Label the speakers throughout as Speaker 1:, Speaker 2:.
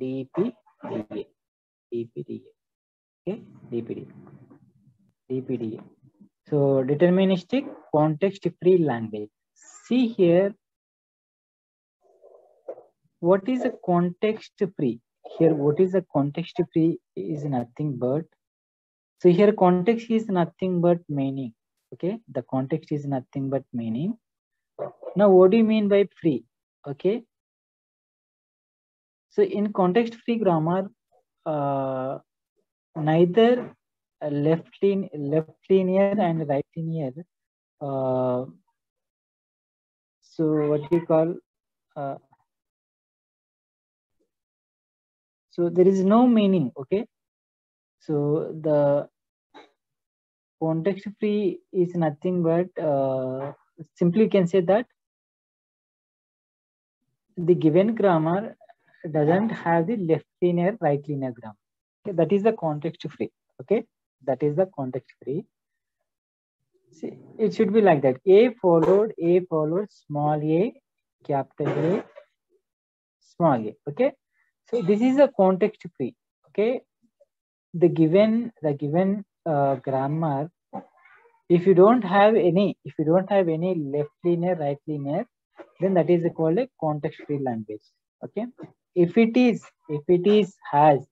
Speaker 1: DPDA. DPDA. Okay, DPDA. So deterministic context-free language. See here, what is a context-free? Here, what is a context-free is nothing but. So here, context is nothing but meaning. Okay, the context is nothing but meaning. Now, what do you mean by free? Okay. So in context-free grammar, neither left linear and right linear. So what you call? So there is no meaning. Okay. So the context-free is nothing but simply you can say that the given grammar doesn't have the left linear, right linear grammar. Okay, that is the context-free. Okay, that is the context-free. See, it should be like that. A followed small a, capital A, small a. Okay, so this is a context-free. Okay, the given grammar. If you don't have any left linear, right linear, then that is called a context-free language. Okay, if it has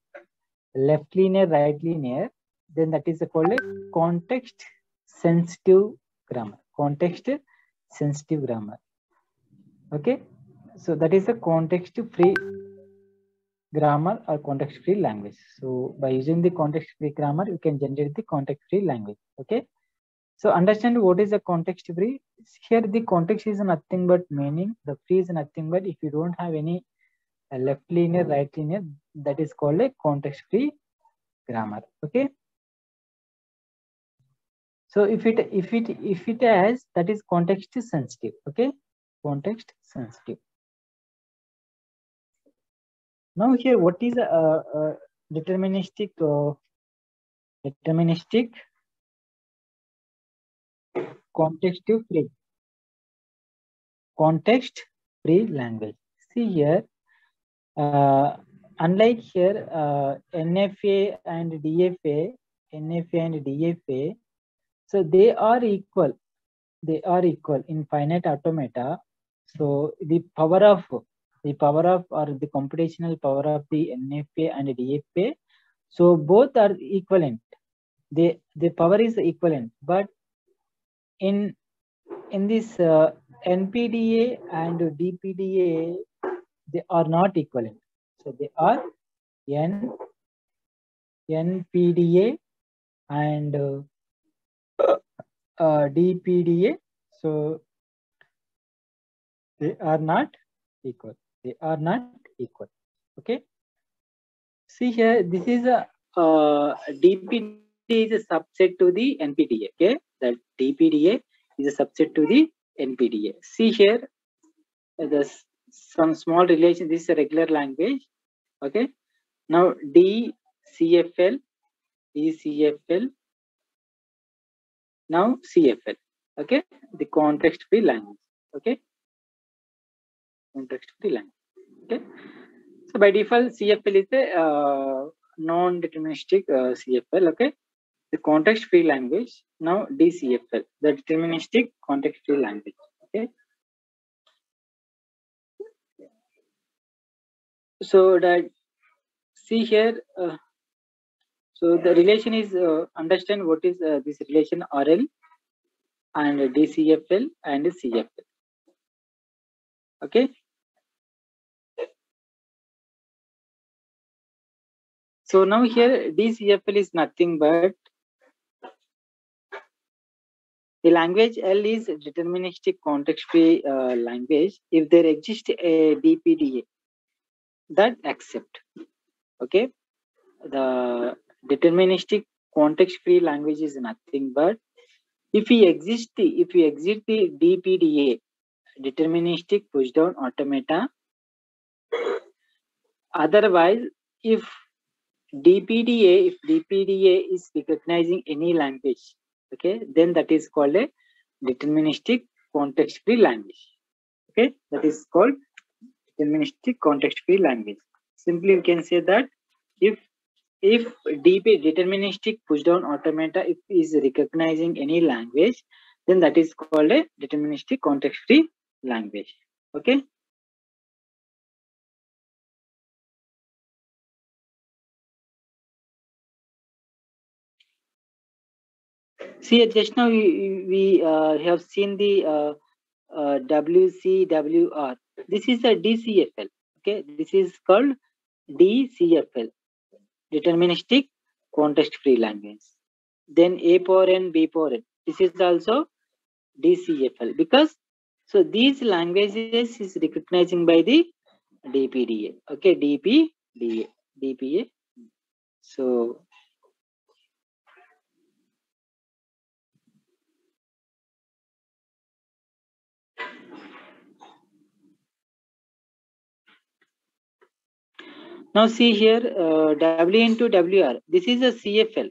Speaker 1: left linear, right linear, then that is called a context-sensitive grammar. Context-sensitive grammar. Okay, so that is a context-free grammar or context-free language. So by using the context-free grammar, you can generate the context-free language. Okay. So understand what is the context free. Here the context is nothing but meaning. The free is nothing but if you don't have any left linear, right linear, that is called a context free grammar. Okay. So if it has, that is context sensitive. Okay, context sensitive. Now here, what is a deterministic context free language? See here, unlike here, NFA and DFA, so they are equal. They are equal in finite automata. So the power of or the computational power of the NFA and DFA, so both are equivalent. The power is equivalent, but in this NPDA and DPDA, they are not equivalent. So they are NPDA and DPDA. So they are not equal. They are not equal. Okay. See here, this is a DPDA is a subset to the NPDA. Okay, that DPDA is a subset to the NPDA. See here, there's some small relation. This is a regular language. Okay. Now DCFL, now CFL. Okay, the context-free language. Okay, context-free language. Okay, so by default, CFL is a non-deterministic CFL. Okay, the context-free language. Now DCFL, the deterministic context-free language. Okay. So that see here. So the relation is understand what is this relation RL and DCFL and CFL. Okay. So now here DCFL is nothing but the language L is deterministic context-free language if there exists a DPDA that accept. Okay. The deterministic context-free language is nothing but if we exit the DPDA, deterministic pushdown automata. Otherwise, if DPDA is recognizing any language, okay, then that is called a deterministic context-free language. Okay, that is called deterministic context-free language. simply we can say that if DP, deterministic pushdown automata, if is recognizing any language, then that is called a deterministic context free language. Okay. See, just now we have seen the WCWR. This is a DCFL. Okay, this is called DCFL, deterministic context free language. Then A power n, B power n. This is also DCFL, because so these languages is recognizing by the DPDA. Okay, DPDA. So now see here, W into WR. This is a CFL.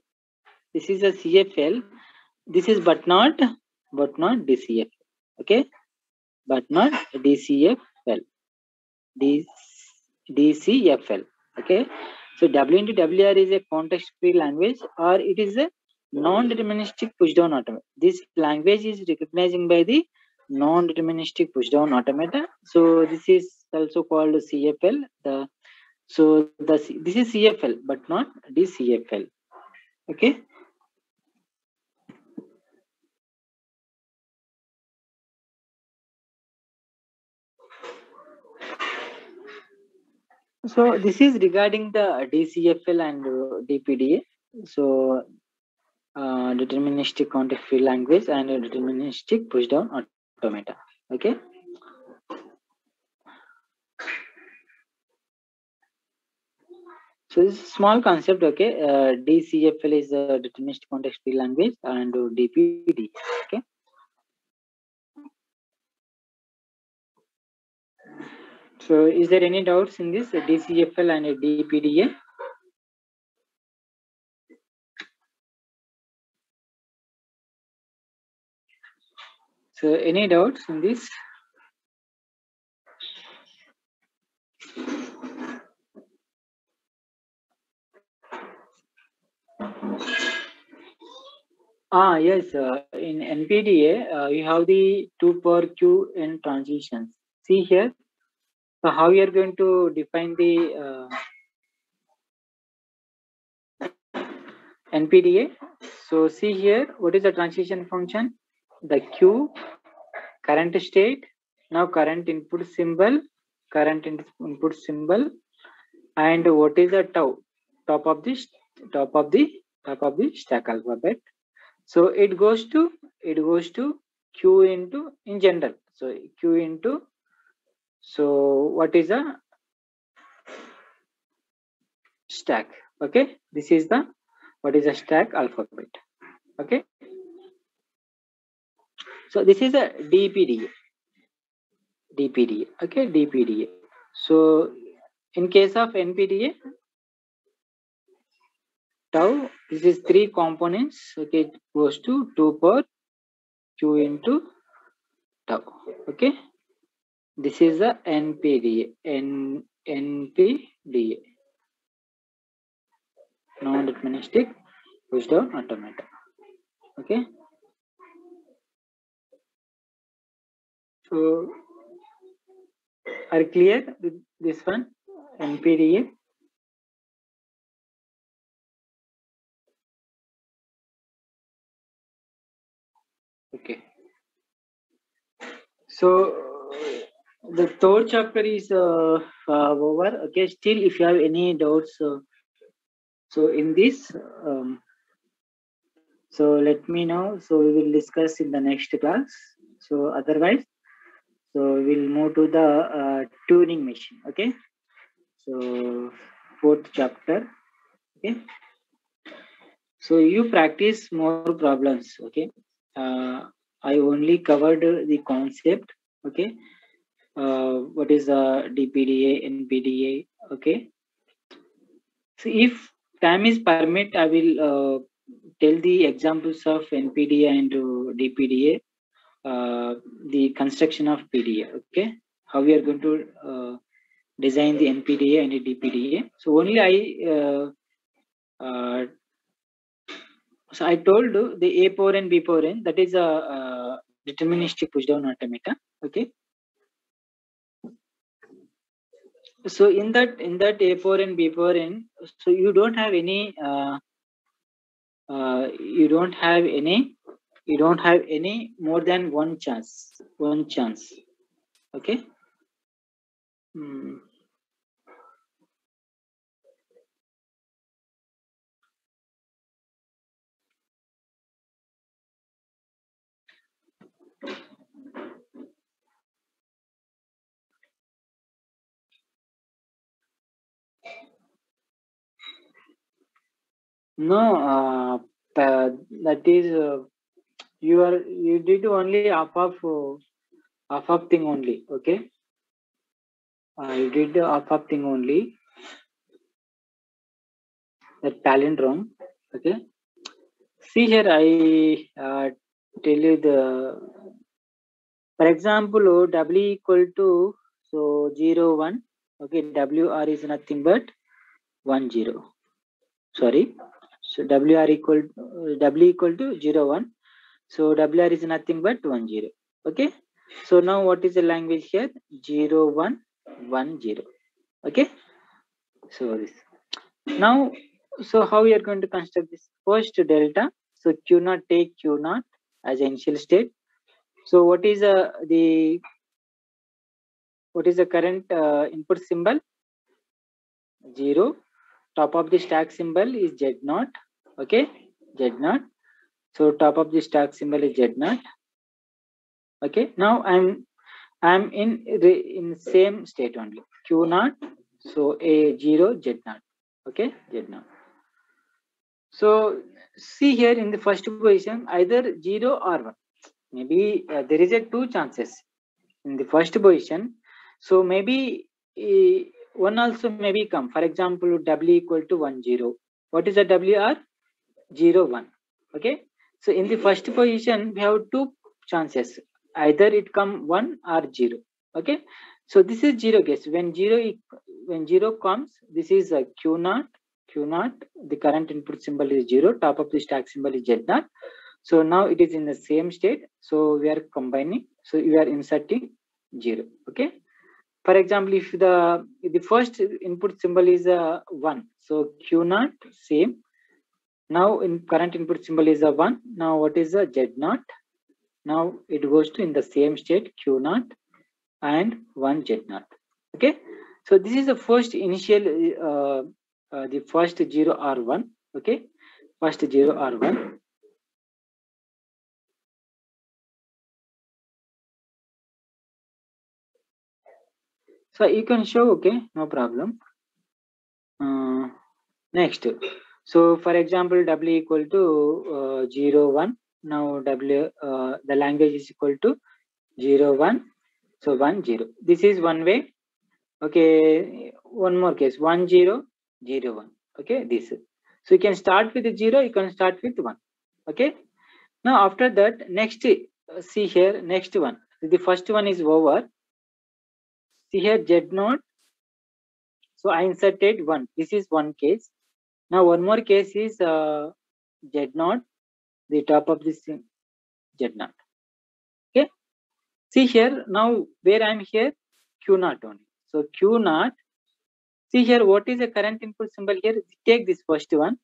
Speaker 1: This is a CFL. This is but not DCFL. Okay, but not DCFL. DCFL. Okay, so W into WR is a context-free language, or it is a non-deterministic pushdown automata. This language is recognizing by the non-deterministic pushdown automata. So this is also called CFL. This is CFL, but not DCFL. Okay. So this is regarding the DCFL and DPDA. So deterministic context free language and deterministic pushdown automata. Okay. So this is a small concept. Okay. DCFL is a deterministic context free language and DPD. Okay. So is there any doubts in this DCFL and DPDA? So any doubts in this? Yes, in NPDA, you have the 2 per Q in transitions. See here, so how you are going to define the NPDA? So see here, what is the transition function? The Q, current state, now current input symbol, and what is the tau? Top of the stack alphabet. So it goes to Q into in general. So Q into, so what is the stack? Okay, this is the what is a stack alphabet. Okay, so this is a DPDA. Okay, DPDA. So in case of NPDA, tau, this is 3 components. Okay, it goes to 2 per Q into tau. Okay, this is the NPDA. NPDA, non-deterministic pushdown automata. Okay, so are you clear with this one? NPDA. Okay, so the third chapter is over. Okay, still if you have any doubts, so in this, so let me know. So we will discuss in the next class. So otherwise, so we will move to the Turing machine. Okay, so fourth chapter. Okay, so you practice more problems. Okay, I only covered the concept. Okay, what is DPDA, NPDA? Okay, so if time is permit, I will tell the examples of NPDA and DPDA, the construction of PDA. Okay, how we are going to design the NPDA and the DPDA. So only so I told you the A power n, B power n, that is a deterministic push down automata. Okay. So in that A power n, B power n, so you don't have any you don't have any more than one chance. Okay. No, that is you did only half of thing only. Okay. You did half of thing only. That palindrome. Okay. See here, I tell you for example, W equal to 0, 1. Okay, WR is nothing but 1, 0. Sorry. So WR equal W equal to 0, 1. So WR is nothing but 1, 0. Okay. So now what is the language here? 0, 1, 1, 0. Okay. So this. Now, so how we are going to construct this? First delta. So Q naught, take Q naught as initial state. So what is the current input symbol? 0. Top of the stack symbol is Z0. Okay, Z0. So top of the stack symbol is Z0. Okay. Now I'm in same state only. Q0. So A0 Z0. Okay, Z0. So see here in the first position either 0 or 1. Maybe there is a 2 chances in the first position. So maybe one also maybe come. For example, W equal to 1, 0. What is the WR? 0, 1. Okay. So in the first position, we have 2 chances. Either it come 1 or 0. Okay. So this is 0 case. When 0 comes, this is a Q0. The current input symbol is 0. Top of the stack symbol is Z0. So now it is in the same state. So we are combining. So we are inserting 0. Okay. For example, if the first input symbol is 1, so Q0 same. Now in current input symbol is 1. Now what is the Z0? Now it goes to in the same state Q0 and 1 Z0. Okay. So this is the first initial the first 0 or 1. Okay. First 0 or 1. So you can show, okay, no problem. Next, so for example, W equal to 0, 1. Now W, the language is equal to 0, 1. So 1, 0. This is one way. Okay, one more case, 1, 0, 0, 1. Okay, this. So you can start with 0, you can start with 1. Okay. Now after that, next, see here, next one. The first one is over. See here, Z0. So I inserted 1. This is one case. Now one more case is Z0, the top of this Z0. Okay. See here, now where I'm here, Q0 only. So Q0, see here, what is the current input symbol here? Take this first one.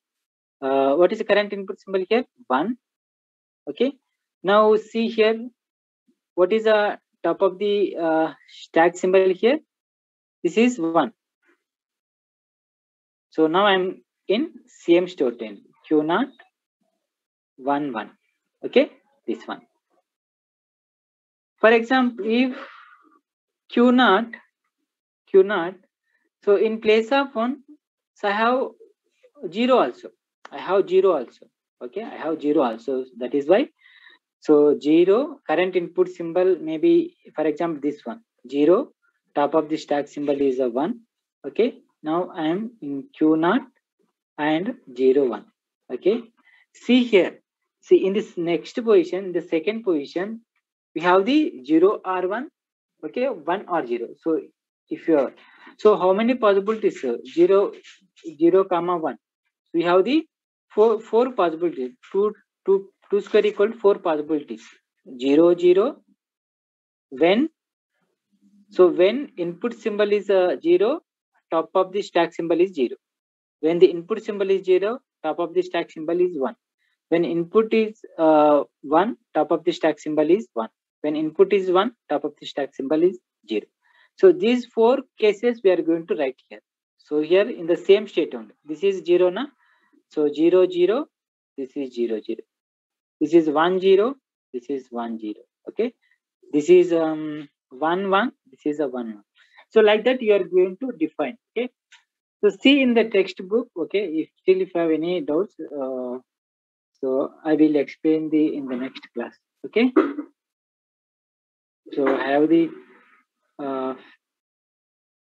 Speaker 1: What is the current input symbol here? 1. Okay. Now see here, what is the top of the stack symbol here? This is 1. So now I'm in same state in Q0, 1, 1. Okay, this one. For example, if Q0, so in place of 1, so I have 0 also. Okay, I have 0 also. That is why. So 0, current input symbol, maybe, for example, this one, 0, top of the stack symbol is a 1. Okay, now I am in Q0 and 0, 1. Okay, see here, see in this next position, the second position, we have the 0 or 1, okay, 1 or 0. So if you are. So how many possibilities? 0, 0, comma 1. We have the four possibilities. 2 square equal to 4 possibilities. 0, 0. When? So when input symbol is 0, top of the stack symbol is 0. When the input symbol is 0, top of the stack symbol is 1. When input is 1, top of the stack symbol is 1. When input is 1, top of the stack symbol is 0. So these 4 cases we are going to write here. So here in the same state only. This is 0 na. So 0, 0. This is 0, 0. This is 1, 0. This is 1, 0. Okay. This is 1, 1. This is a 1, 1. So like that you are going to define. Okay. So see in the textbook. Okay. If you have any doubts, so I will explain in the next class. Okay. So I have the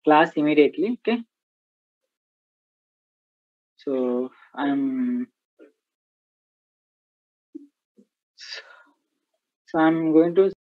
Speaker 1: class immediately. Okay. So I'm going to